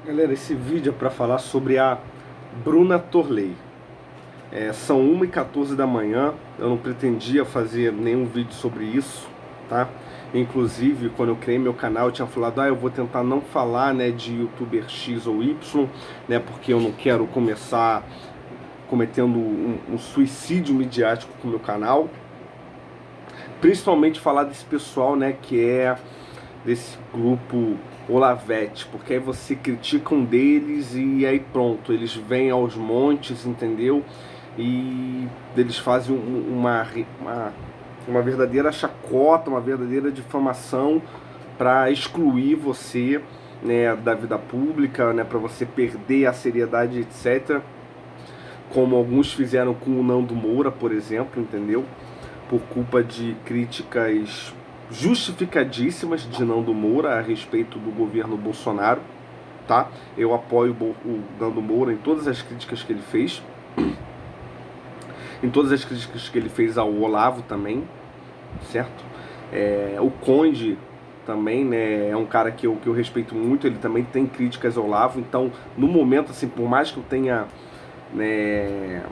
Galera, esse vídeo é para falar sobre a Bruna Torley. São 1h14 da manhã, eu não pretendia fazer nenhum vídeo sobre isso, tá? Inclusive, quando eu criei meu canal, eu tinha falado, eu vou tentar não falar, né, de youtuber X ou Y, né, porque eu não quero começar cometendo um suicídio midiático com o meu canal. Principalmente falar desse pessoal, né, que é desse grupo Olavete, porque aí você critica um deles e aí pronto, eles vêm aos montes, entendeu? E eles fazem uma verdadeira chacota, uma verdadeira difamação para excluir você, né, da vida pública, né, para você perder a seriedade, etc. Como alguns fizeram com o Nando Moura, por exemplo, entendeu? Por culpa de críticas justificadíssimas de Nando Moura a respeito do governo Bolsonaro, tá? Eu apoio o Nando Moura em todas as críticas que ele fez, em todas as críticas que ele fez ao Olavo também, certo? O Conde também, né, é um cara que eu respeito muito, ele também tem críticas ao Olavo, então, no momento, assim, por mais que eu tenha, né,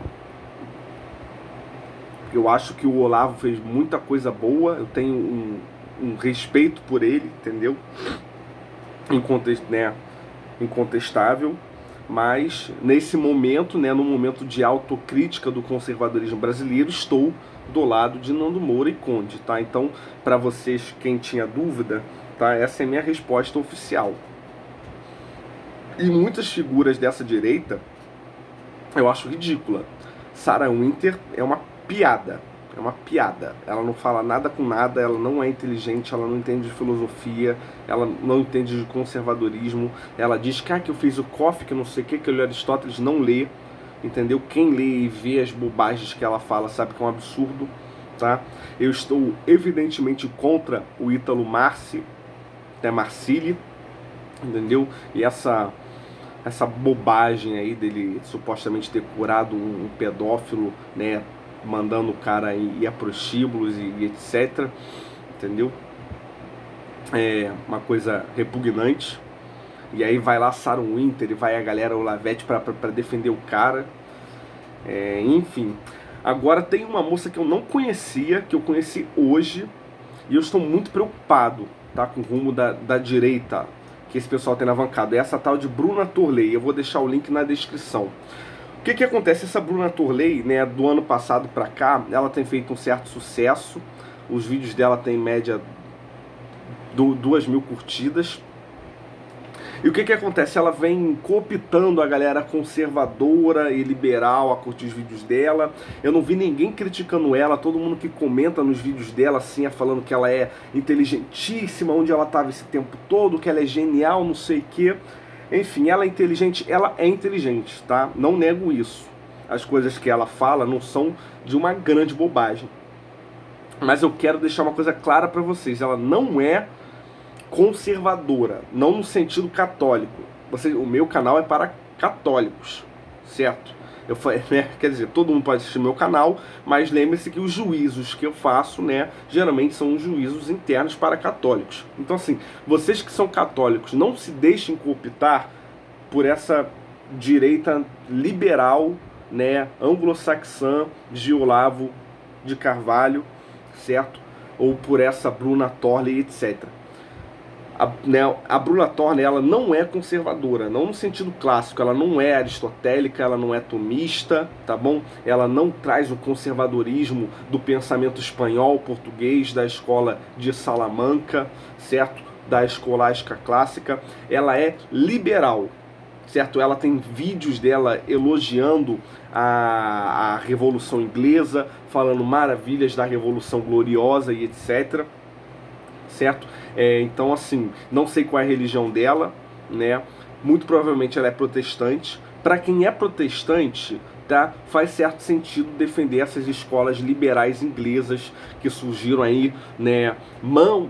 eu acho que o Olavo fez muita coisa boa, eu tenho um respeito por ele, entendeu? Incontestável, mas nesse momento, né, no momento de autocrítica do conservadorismo brasileiro, estou do lado de Nando Moura e Conde, tá? Então, para vocês, quem tinha dúvida, tá? Essa é a minha resposta oficial. E muitas figuras dessa direita eu acho ridícula. Sarah Winter é uma piada. É uma piada. Ela não fala nada com nada, ela não é inteligente, ela não entende de filosofia, ela não entende de conservadorismo. Ela diz que eu fiz o COF, que não sei o que eu li Aristóteles, não lê. Entendeu? Quem lê e vê as bobagens que ela fala sabe que é um absurdo. Tá? Eu estou evidentemente contra o Ítalo Marci, até Marcilli, entendeu? E essa bobagem aí dele supostamente ter curado um pedófilo, né, mandando o cara ir a prostíbulos e etc, entendeu? É uma coisa repugnante. E aí vai lá Sarah Winter e vai a galera Olavete pra defender o cara. Enfim. Agora tem uma moça que eu não conhecia, que eu conheci hoje, e eu estou muito preocupado, tá, com o rumo da direita que esse pessoal tem na bancada. É essa tal de Bruna Torley. Eu vou deixar o link na descrição. O que acontece? Essa Bruna Torley, né, do ano passado pra cá, ela tem feito um certo sucesso. Os vídeos dela têm em média 2.000 curtidas. E o que acontece? Ela vem cooptando a galera conservadora e liberal a curtir os vídeos dela. Eu não vi ninguém criticando ela, todo mundo que comenta nos vídeos dela assim, falando que ela é inteligentíssima, onde ela estava esse tempo todo, que ela é genial, não sei o quê. Enfim, ela é inteligente, tá? Não nego isso. As coisas que ela fala não são de uma grande bobagem. Mas eu quero deixar uma coisa clara pra vocês, ela não é conservadora, não no sentido católico. O meu canal é para católicos, certo? Quer dizer, todo mundo pode assistir meu canal, mas lembre-se que os juízos que eu faço, né, geralmente são juízos internos para católicos. Então, assim, vocês que são católicos, não se deixem cooptar por essa direita liberal, né, anglo-saxã de Olavo de Carvalho, certo? Ou por essa Bruna Torley, etc. A Bruna Torley, ela não é conservadora, não no sentido clássico, ela não é aristotélica, ela não é tomista, tá bom? Ela não traz o conservadorismo do pensamento espanhol, português, da escola de Salamanca, certo? Da escolástica clássica. Ela é liberal, certo? Ela tem vídeos dela elogiando a Revolução Inglesa, falando maravilhas da Revolução Gloriosa e etc, certo? Então, assim, não sei qual é a religião dela, né? Muito provavelmente ela é protestante. Para quem é protestante, tá? Faz certo sentido defender essas escolas liberais inglesas que surgiram aí, né?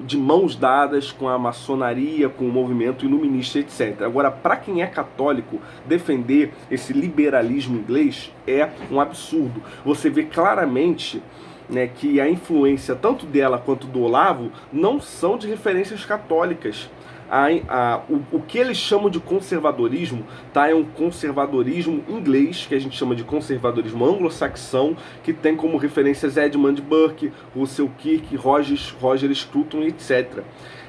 De mãos dadas com a maçonaria, com o movimento iluminista, etc. Agora, para quem é católico, defender esse liberalismo inglês é um absurdo. Você vê claramente, né, que a influência tanto dela quanto do Olavo não são de referências católicas. o que eles chamam de conservadorismo, tá? É um conservadorismo inglês, que a gente chama de conservadorismo anglo-saxão, que tem como referências Edmund Burke, Russell Kirk, Roger Scruton, etc.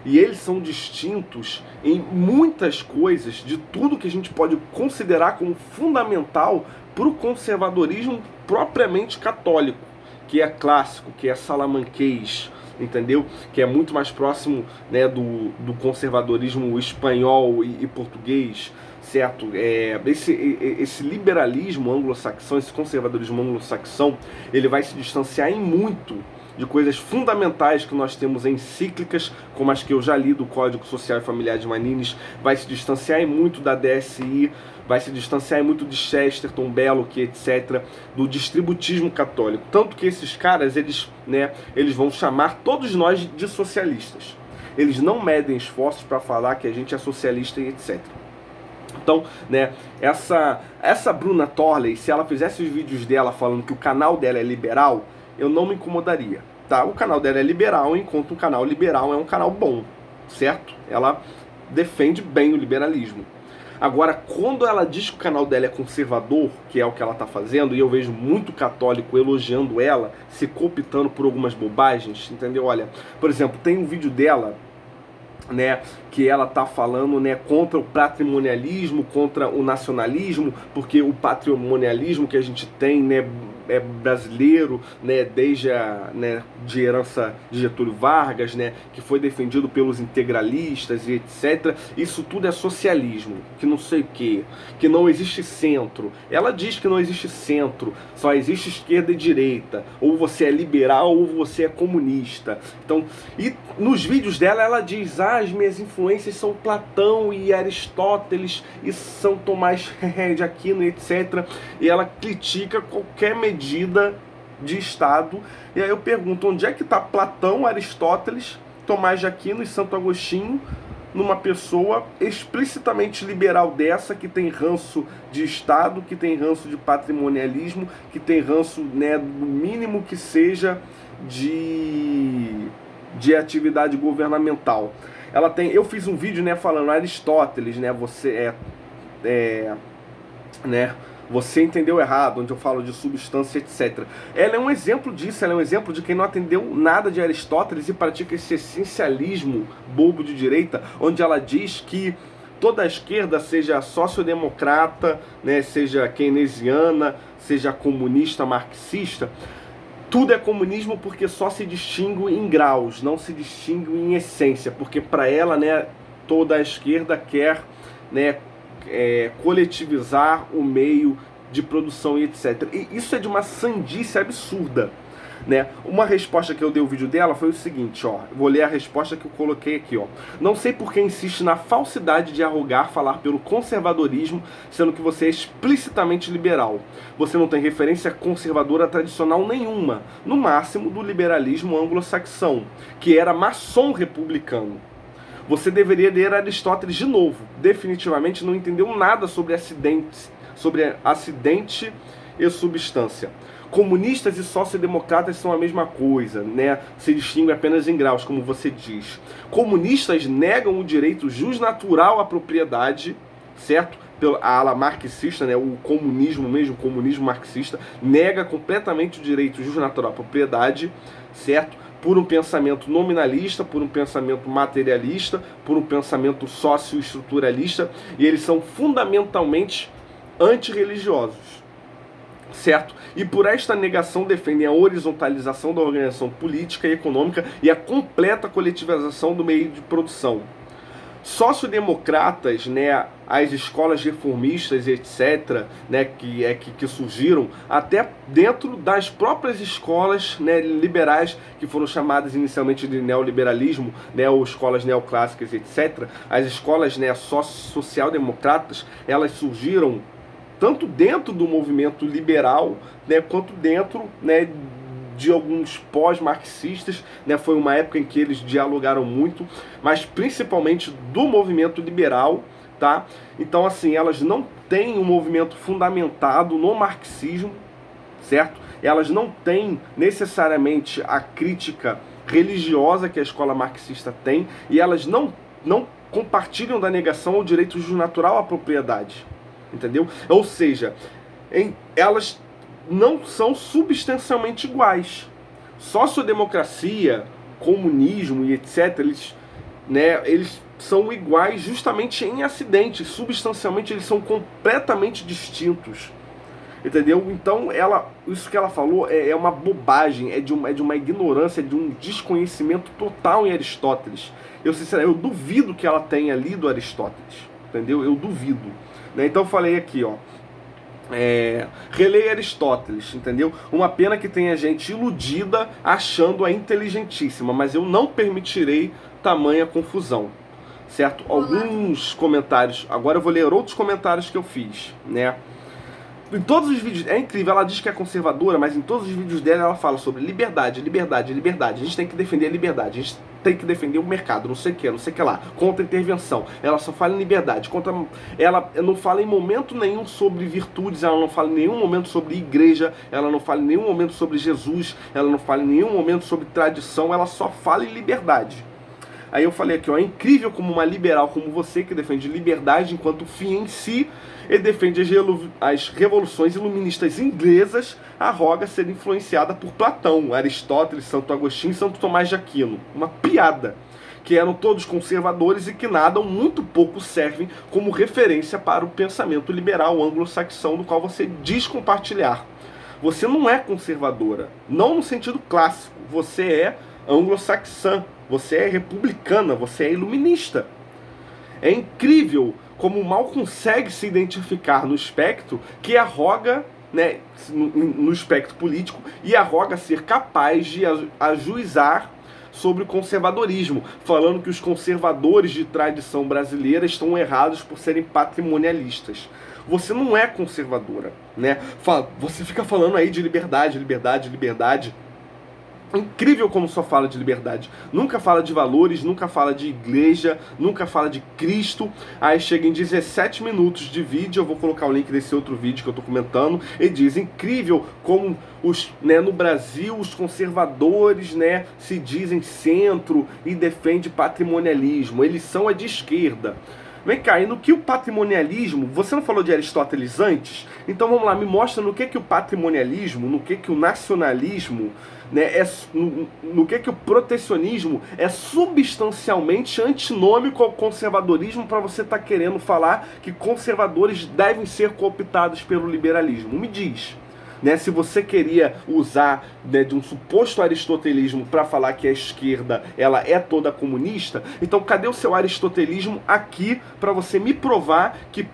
E eles são distintos em muitas coisas de tudo que a gente pode considerar como fundamental para o conservadorismo propriamente católico, que é clássico, que é salamanquês, entendeu? Que é muito mais próximo, né, do conservadorismo espanhol e português, certo? Esse liberalismo anglo-saxão, esse conservadorismo anglo-saxão, ele vai se distanciar em muito de coisas fundamentais que nós temos encíclicas, como as que eu já li do Código Social e Familiar de Manines, vai se distanciar em muito da DSI, vai se distanciar muito de Chesterton, Belloc, etc., do distributismo católico. Tanto que esses caras, eles vão chamar todos nós de socialistas. Eles não medem esforços para falar que a gente é socialista e etc. Então, né, essa Bruna Torley, se ela fizesse os vídeos dela falando que o canal dela é liberal, eu não me incomodaria, tá? O canal dela é liberal, enquanto um canal liberal é um canal bom, certo? Ela defende bem o liberalismo. Agora, quando ela diz que o canal dela é conservador, que é o que ela está fazendo, e eu vejo muito católico elogiando ela, se cooptando por algumas bobagens, entendeu? Olha, por exemplo, tem um vídeo dela, né, que ela está falando, né, contra o patrimonialismo, contra o nacionalismo, porque o patrimonialismo que a gente tem, né, é brasileiro, né, desde de herança de Getúlio Vargas, né, que foi defendido pelos integralistas e etc. Isso tudo é socialismo, que não sei o que não existe centro. Ela diz que não existe centro, só existe esquerda e direita. Ou você é liberal ou você é comunista. Então, e nos vídeos dela ela diz: as minhas influências são Platão e Aristóteles e São Tomás de Aquino, etc. E ela critica qualquer medida de Estado. E aí eu pergunto, onde é que está Platão, Aristóteles, Tomás de Aquino e Santo Agostinho numa pessoa explicitamente liberal dessa, que tem ranço de Estado, que tem ranço de patrimonialismo, que tem ranço, né, do mínimo que seja de atividade governamental. Ela tem, eu fiz um vídeo, né, falando Aristóteles, né, você entendeu errado, onde eu falo de substância, etc. Ela é um exemplo disso, ela é um exemplo de quem não entendeu nada de Aristóteles e pratica esse essencialismo bobo de direita, onde ela diz que toda a esquerda, seja sociodemocrata, né, seja keynesiana, seja comunista, marxista, tudo é comunismo porque só se distingue em graus, não se distingue em essência, porque para ela, né, toda a esquerda quer, né, coletivizar o meio de produção e etc. E isso é de uma sandice absurda, né? Uma resposta que eu dei ao vídeo dela foi o seguinte, ó, vou ler a resposta que eu coloquei aqui, ó. Não sei por que insiste na falsidade de arrogar falar pelo conservadorismo, sendo que você é explicitamente liberal. Você não tem referência conservadora tradicional nenhuma, no máximo do liberalismo anglo-saxão, que era maçom republicano. Você deveria ler Aristóteles de novo. Definitivamente não entendeu nada sobre acidente e substância. Comunistas e sociodemocratas são a mesma coisa, né? Se distinguem apenas em graus, como você diz. Comunistas negam o direito justnatural à propriedade, certo? A ala marxista, né? O comunismo mesmo, o comunismo marxista, nega completamente o direito justnatural à propriedade, certo? Por um pensamento nominalista, por um pensamento materialista, por um pensamento socioestruturalista, e eles são fundamentalmente antirreligiosos, certo? E por esta negação defendem a horizontalização da organização política e econômica e a completa coletivização do meio de produção. Sociodemocratas, né, as escolas reformistas, etc., né, que surgiram até dentro das próprias escolas, né, liberais, que foram chamadas inicialmente de neoliberalismo, né, ou escolas neoclássicas, etc. As escolas, né, social-democratas, elas surgiram tanto dentro do movimento liberal, né, quanto dentro, né, de alguns pós-marxistas, né? Foi uma época em que eles dialogaram muito, mas principalmente do movimento liberal, tá? Então, assim, elas não têm um movimento fundamentado no marxismo, certo? Elas não têm necessariamente a crítica religiosa que a escola marxista tem, e elas não compartilham da negação ao direito natural à propriedade. Entendeu? Ou seja, elas não são substancialmente iguais. Sociodemocracia, comunismo e etc., eles são iguais justamente em acidentes. Substancialmente eles são completamente distintos. Entendeu? Então, isso que ela falou é uma bobagem, é de uma ignorância, de um desconhecimento total em Aristóteles. Eu, sinceramente, eu duvido que ela tenha lido Aristóteles. Entendeu? Eu duvido. Então, eu falei aqui, ó. Releia Aristóteles, entendeu? Uma pena que tenha gente iludida achando-a inteligentíssima, mas eu não permitirei tamanha confusão, certo? Alguns comentários, agora eu vou ler outros comentários que eu fiz, né? Em todos os vídeos, é incrível, ela diz que é conservadora, mas em todos os vídeos dela ela fala sobre liberdade, liberdade, liberdade. A gente tem que defender a liberdade, a gente tem que defender o mercado, não sei o que lá, contra a intervenção. Ela só fala em liberdade, ela não fala em momento nenhum sobre virtudes, ela não fala em nenhum momento sobre igreja, ela não fala em nenhum momento sobre Jesus, ela não fala em nenhum momento sobre tradição, ela só fala em liberdade. Aí eu falei aqui, ó, é incrível como uma liberal como você, que defende liberdade enquanto fim em si, e defende as revoluções iluministas inglesas, arroga ser influenciada por Platão, Aristóteles, Santo Agostinho e Santo Tomás de Aquino. Uma piada. Que eram todos conservadores e que nada ou muito pouco servem como referência para o pensamento liberal anglo-saxão do qual você diz compartilhar. Você não é conservadora, não no sentido clássico, você é anglo-saxã, você é republicana, você é iluminista. É incrível como mal consegue se identificar no espectro que arroga, no espectro político, e arroga ser capaz de ajuizar sobre o conservadorismo, falando que os conservadores de tradição brasileira estão errados por serem patrimonialistas. Você não é conservadora, né? Você fica falando aí de liberdade, liberdade, liberdade. Incrível como só fala de liberdade. Nunca fala de valores, nunca fala de igreja, nunca fala de Cristo. Aí chega em 17 minutos de vídeo, eu vou colocar o link desse outro vídeo que eu tô comentando, e diz, incrível como no Brasil os conservadores, se dizem centro e defendem patrimonialismo. Eles são de esquerda. Vem cá, e no que o patrimonialismo, você não falou de Aristóteles antes? Então vamos lá, me mostra no que o patrimonialismo, no que o nacionalismo, no que o protecionismo é substancialmente antinômico ao conservadorismo, para você estar querendo falar que conservadores devem ser cooptados pelo liberalismo. Me diz. Se você queria usar de um suposto aristotelismo para falar que a esquerda ela é toda comunista, então cadê o seu aristotelismo aqui para você me provar que,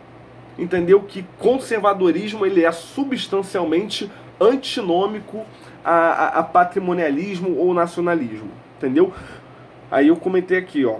entendeu, que conservadorismo ele é substancialmente antinômico a patrimonialismo ou nacionalismo, entendeu? Aí eu comentei aqui, ó.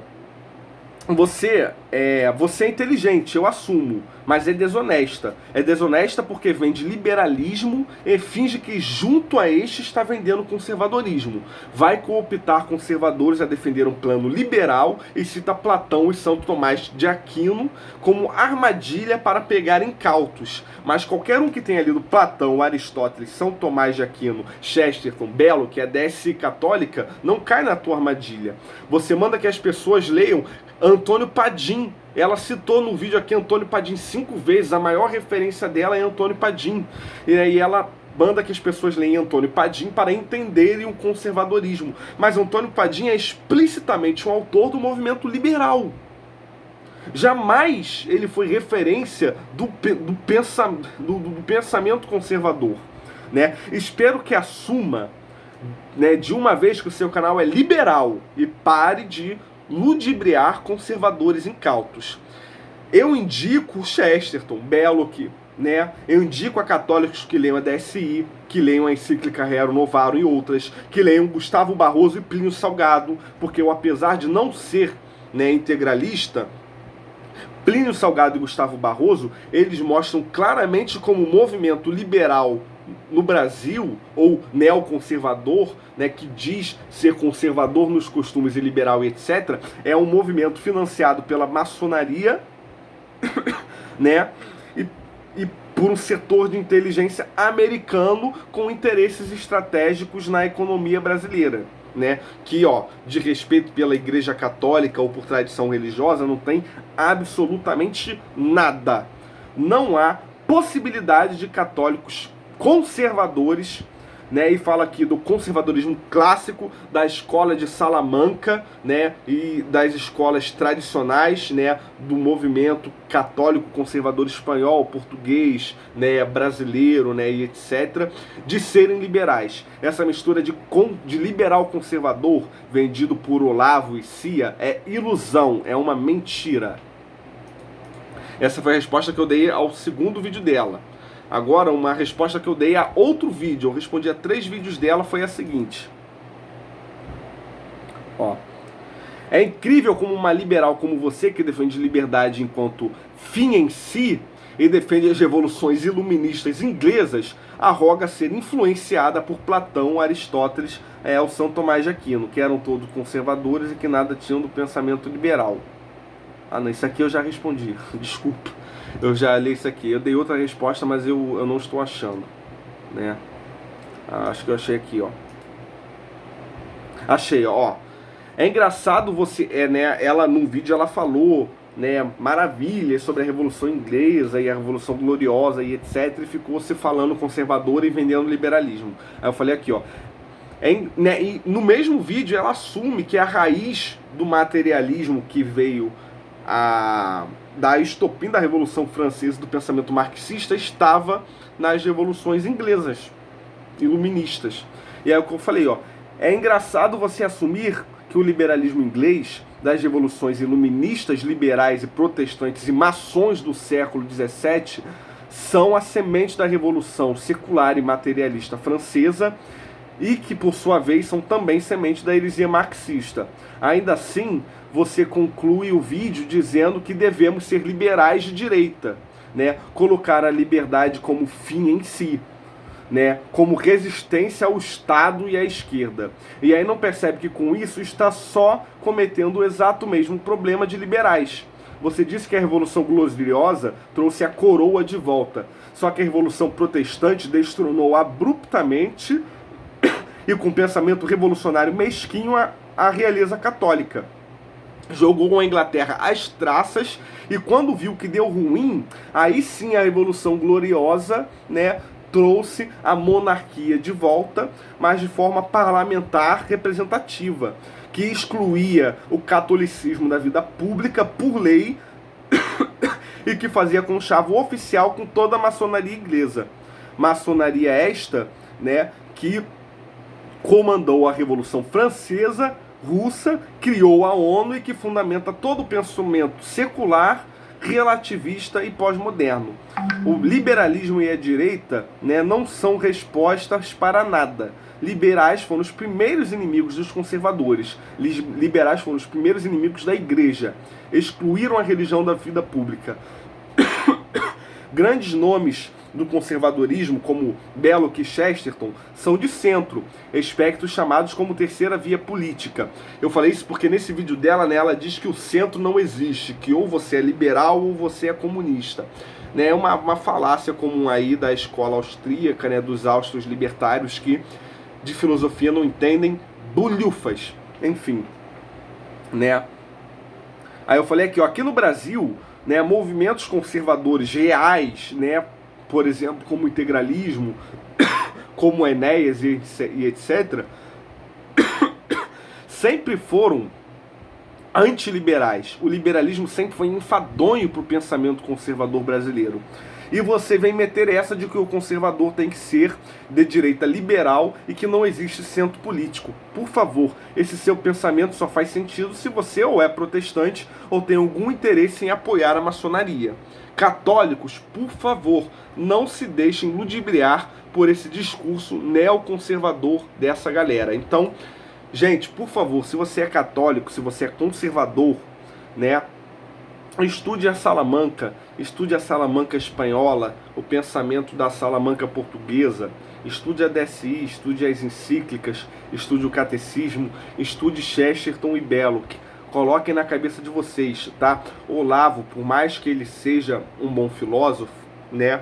Você é inteligente, eu assumo, mas é desonesta. É desonesta porque vende liberalismo e finge que junto a este está vendendo conservadorismo. Vai cooptar conservadores a defender um plano liberal e cita Platão e Santo Tomás de Aquino como armadilha para pegar incautos. Mas qualquer um que tenha lido Platão, Aristóteles, São Tomás de Aquino, Chesterton, Belloc, que é DSI católica, não cai na tua armadilha. Você manda que as pessoas leiam Antônio Padim. Ela citou no vídeo aqui Antônio Padim 5 vezes. A maior referência dela é Antônio Padim. E aí ela manda que as pessoas leem Antônio Padim para entenderem o conservadorismo. Mas Antônio Padim é explicitamente um autor do movimento liberal. Jamais ele foi referência do pensamento conservador. Espero que assuma, de uma vez que o seu canal é liberal e pare de ludibriar conservadores incautos. Eu indico Chesterton, Belloc, eu indico a católicos que leiam a DSI, que leiam a encíclica Rerum Novarum e outras, que leiam Gustavo Barroso e Plínio Salgado, porque eu, apesar de não ser integralista, Plínio Salgado e Gustavo Barroso, eles mostram claramente como o movimento liberal no Brasil, ou neoconservador, que diz ser conservador nos costumes e liberal e etc., é um movimento financiado pela maçonaria, e por um setor de inteligência americano com interesses estratégicos na economia brasileira. né, que de respeito pela Igreja Católica ou por tradição religiosa, não tem absolutamente nada. Não há possibilidade de católicos conservadores, né, e fala aqui do conservadorismo clássico, da escola de Salamanca, né, e das escolas tradicionais, né, do movimento católico conservador espanhol, português, né, brasileiro, né, e etc., de serem liberais. Essa mistura de liberal conservador vendido por Olavo e Cia é ilusão, é uma mentira. Essa foi a resposta que eu dei ao segundo vídeo dela. Agora, uma resposta que eu dei a outro vídeo, eu respondi a 3 vídeos dela, foi a seguinte. É incrível como uma liberal como você, que defende liberdade enquanto fim em si, e defende as revoluções iluministas inglesas, arroga ser influenciada por Platão, Aristóteles, o São Tomás de Aquino, que eram todos conservadores e que nada tinham do pensamento liberal. Ah, não, isso aqui eu já respondi, desculpa. Eu já li isso aqui. Eu dei outra resposta, mas eu não estou achando, né? Acho que eu achei aqui, Achei, É engraçado você, né? Ela num vídeo ela falou, né? Maravilhas sobre a Revolução Inglesa e a Revolução Gloriosa e etc. E ficou se falando conservadora e vendendo liberalismo. Aí eu falei aqui, né, e no mesmo vídeo ela assume que a raiz do materialismo que veio da estopim da Revolução Francesa, do pensamento marxista, estava nas revoluções inglesas, iluministas. E aí o que eu falei, é engraçado você assumir que o liberalismo inglês, das revoluções iluministas, liberais e protestantes e maçons do século XVII, são a semente da revolução secular e materialista francesa, e que, por sua vez, são também semente da heresia marxista. Ainda assim, você conclui o vídeo dizendo que devemos ser liberais de direita, né? Colocar a liberdade como fim em si, né? Como resistência ao Estado e à esquerda. E aí não percebe que com isso está só cometendo o exato mesmo problema de liberais. Você disse que a Revolução Gloriosa trouxe a coroa de volta, só que a Revolução Protestante destronou abruptamente e com pensamento revolucionário mesquinho a realeza católica. Jogou a Inglaterra às traças, e quando viu que deu ruim, aí sim a Revolução Gloriosa, né, trouxe a monarquia de volta, mas de forma parlamentar representativa, que excluía o catolicismo da vida pública por lei e que fazia conchavo oficial com toda a maçonaria inglesa. Maçonaria esta, né, que comandou a Revolução Francesa, Russa, criou a ONU e que fundamenta todo o pensamento secular, relativista e pós-moderno. O liberalismo e a direita, né, não são respostas para nada. Liberais foram os primeiros inimigos dos conservadores. Liberais foram os primeiros inimigos da igreja. Excluíram a religião da vida pública. Grandes nomes do conservadorismo, como Belloc e Chesterton, são de centro, espectros chamados como terceira via política. Eu falei isso porque nesse vídeo dela, né, ela diz que o centro não existe, que ou você é liberal ou você é comunista. Né, é uma falácia comum aí da escola austríaca, né, dos austros libertários, que de filosofia não entendem bolhufas. Enfim, né. Aí eu falei aqui, aqui no Brasil, né, movimentos conservadores reais, né, por exemplo, como o integralismo, como o Enéas e etc., sempre foram antiliberais. O liberalismo sempre foi enfadonho para o pensamento conservador brasileiro. E você vem meter essa de que o conservador tem que ser de direita liberal e que não existe centro político. Por favor, esse seu pensamento só faz sentido se você ou é protestante ou tem algum interesse em apoiar a maçonaria. Católicos, por favor, não se deixem ludibriar por esse discurso neoconservador dessa galera. Então, gente, por favor, se você é católico, se você é conservador, né, estude a Salamanca espanhola, o pensamento da Salamanca portuguesa, estude a DSI, estude as encíclicas, estude o catecismo, estude Chesterton e Belloc. Coloquem na cabeça de vocês, tá? Olavo, por mais que ele seja um bom filósofo, né,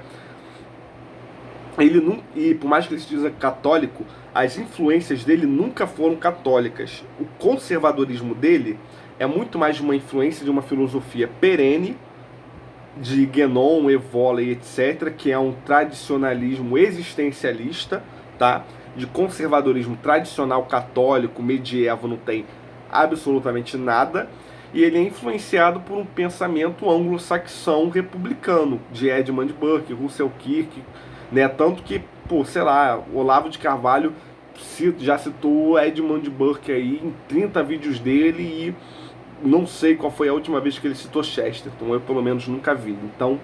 ele não, e por mais que ele se diza católico, as influências dele nunca foram católicas. O conservadorismo dele é muito mais de uma influência de uma filosofia perene, de Guénon, Evola e etc., que é um tradicionalismo existencialista, tá? De conservadorismo tradicional católico, medieval, não tem absolutamente nada, e ele é influenciado por um pensamento anglo-saxão republicano, de Edmund Burke, Russell Kirk, né? Tanto que, pô, sei lá, Olavo de Carvalho já citou Edmund Burke aí em 30 vídeos dele, e não sei qual foi a última vez que ele citou Chesterton, eu pelo menos nunca vi. Então,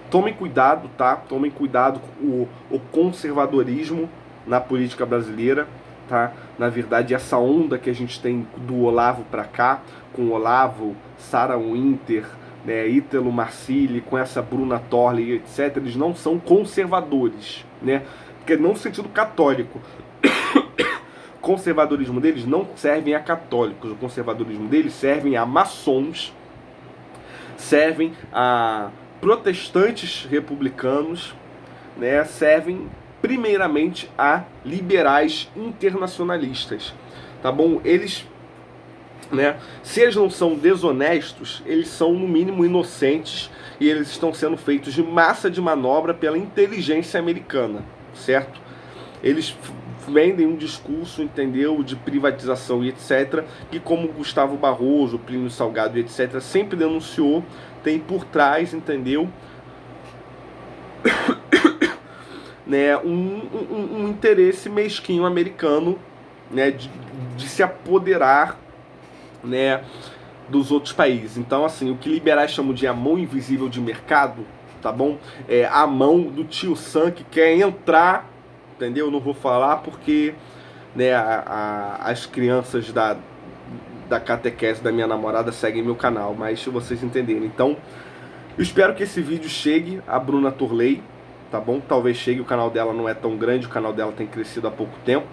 tomem cuidado, tá? Tomem cuidado com o conservadorismo na política brasileira, tá? Na verdade, essa onda que a gente tem do Olavo para cá, com Olavo, Sarah Winter, né, Ítalo Marcilli, com essa Bruna Torli, etc., eles não são conservadores, né? Porque não no sentido católico. O conservadorismo deles não servem a católicos, o conservadorismo deles servem a maçons, servem a protestantes republicanos, né, servem primeiramente a liberais internacionalistas, tá bom? Eles, né, se eles não são desonestos, eles são no mínimo inocentes, e eles estão sendo feitos de massa de manobra pela inteligência americana, certo? Eles vendem um discurso, entendeu, de privatização e etc., que, como Gustavo Barroso, Plínio Salgado e etc., sempre denunciou, tem por trás, entendeu, né, um interesse mesquinho americano, né, de se apoderar, né, dos outros países. Então, assim, o que liberais chamam de a mão invisível de mercado, tá bom? É a mão do tio Sam que quer entrar, entendeu? Eu não vou falar porque, né, as crianças da catequese da minha namorada seguem meu canal, mas se vocês entenderem. Então, eu espero que esse vídeo chegue a Bruna Torley, tá bom? Talvez chegue, o canal dela não é tão grande, o canal dela tem crescido há pouco tempo.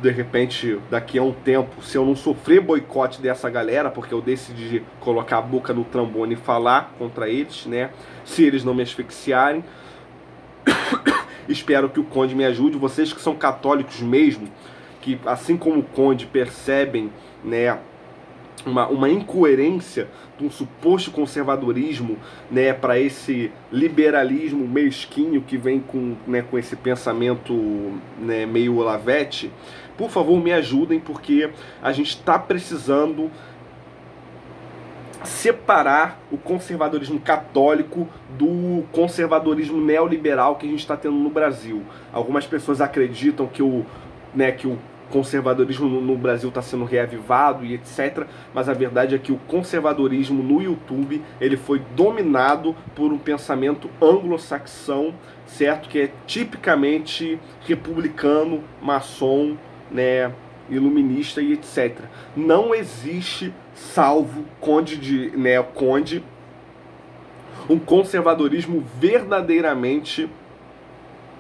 De repente, daqui a um tempo, se eu não sofrer boicote dessa galera, porque eu decidi colocar a boca no trombone e falar contra eles, né? Se eles não me asfixiarem, espero que o Conde me ajude. Vocês que são católicos mesmo, que assim como o Conde percebem, né, uma incoerência de um suposto conservadorismo, né, para esse liberalismo mesquinho que vem com, né, com esse pensamento, né, meio Olavete, por favor me ajudem, porque a gente está precisando separar o conservadorismo católico do conservadorismo neoliberal que a gente está tendo no Brasil. Algumas pessoas acreditam que o conservadorismo no Brasil está sendo reavivado e etc. Mas a verdade é que o conservadorismo no YouTube ele foi dominado por um pensamento anglo-saxão, certo? Que é tipicamente republicano, maçom, né, iluminista e etc. Não existe, salvo Conde um conservadorismo verdadeiramente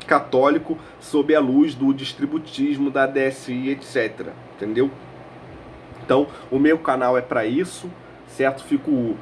católico sob a luz do distributismo, da DSI, etc. Entendeu? Então, o meu canal é para isso, certo? Fico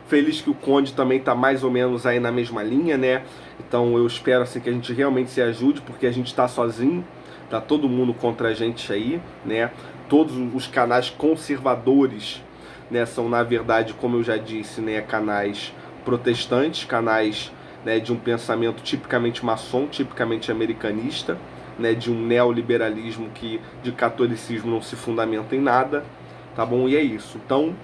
feliz que o Conde também tá mais ou menos aí na mesma linha, né? Então, eu espero assim que a gente realmente se ajude, porque a gente tá sozinho, tá todo mundo contra a gente aí, né? Todos os canais conservadores, né, são na verdade, como eu já disse, né, canais protestantes, canais, né, de um pensamento tipicamente maçom, tipicamente americanista, né, de um neoliberalismo que de catolicismo não se fundamenta em nada, tá bom? E é isso. Então,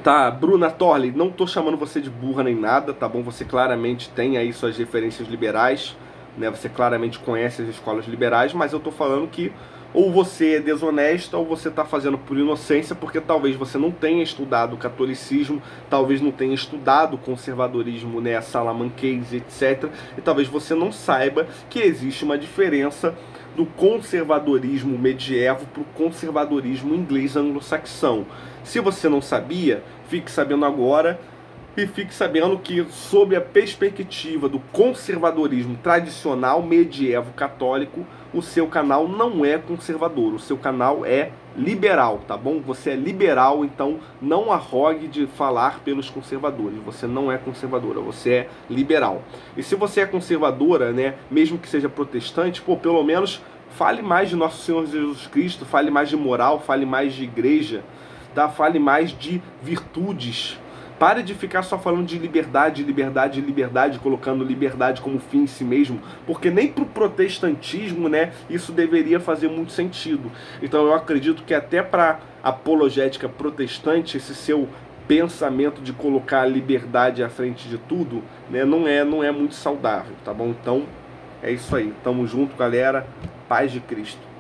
tá, Bruna Torley, não tô chamando você de burra nem nada, tá bom? Você claramente tem aí suas referências liberais, né? Você claramente conhece as escolas liberais, mas eu tô falando que ou você é desonesta ou você está fazendo por inocência, porque talvez você não tenha estudado o catolicismo, talvez não tenha estudado o conservadorismo, né, salamanquês, etc. E talvez você não saiba que existe uma diferença do conservadorismo medieval para o conservadorismo inglês anglo-saxão. Se você não sabia, fique sabendo agora. E fique sabendo que, sob a perspectiva do conservadorismo tradicional medievo católico, o seu canal não é conservador, o seu canal é liberal, tá bom? Você é liberal, então não arrogue de falar pelos conservadores. Você não é conservadora, você é liberal. E se você é conservadora, né, mesmo que seja protestante, pô, pelo menos fale mais de Nosso Senhor Jesus Cristo, fale mais de moral, fale mais de igreja, tá? Fale mais de virtudes. Pare de ficar só falando de liberdade, liberdade, liberdade, colocando liberdade como fim em si mesmo, porque nem para o protestantismo, né, isso deveria fazer muito sentido. Então eu acredito que até para a apologética protestante, esse seu pensamento de colocar a liberdade à frente de tudo, né, não é muito saudável, tá bom? Então é isso aí. Tamo junto, galera. Paz de Cristo.